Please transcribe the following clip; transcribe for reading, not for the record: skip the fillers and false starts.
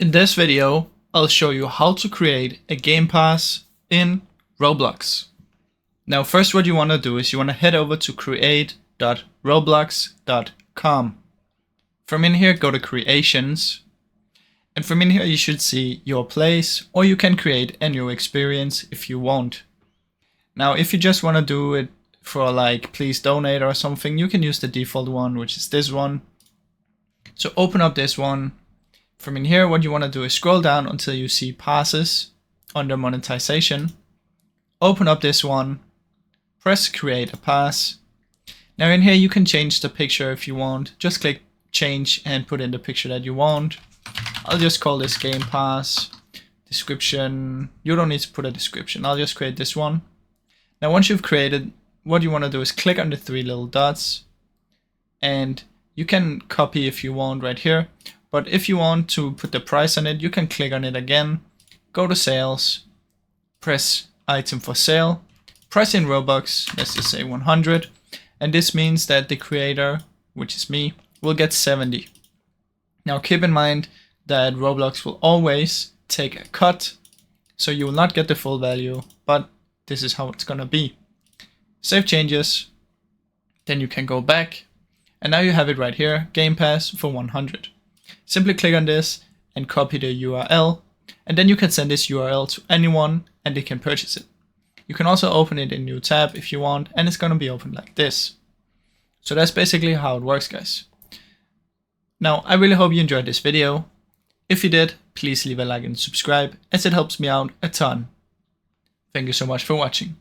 In this video, I'll show you how to create a Gamepass in Roblox. Now first what you want to do is you want to head over to create.roblox.com. From in here go to creations, and from in here you should see your place, or you can create a new experience if you want. Now if you just want to do it for like please donate or something, you can use the default one, which is this one. So open up this one. From in here, what you want to do is scroll down until you see passes under monetization. Open up this one, press create a pass. Now in here you can change the picture if you want. Just click change and put in the picture that you want. I'll just call this game pass. Description, you don't need to put a description. I'll just create this one. Now once you've created, what you want to do is click on the three little dots, and you can copy if you want right here. But if you want to put the price on it, you can click on it again, go to sales, press item for sale, price in Robux, let's just say 100. And this means that the creator, which is me, will get 70. Now keep in mind that Roblox will always take a cut, so you will not get the full value, but this is how it's gonna be. Save changes, then you can go back, and now you have it right here, Game Pass for 100. Simply click on this and copy the URL, and then you can send this URL to anyone and they can purchase it. You can also open it in a new tab if you want, and it's going to be open like this. So that's basically how it works, guys. Now I really hope you enjoyed this video. If you did, please leave a like and subscribe, as it helps me out a ton. Thank you so much for watching.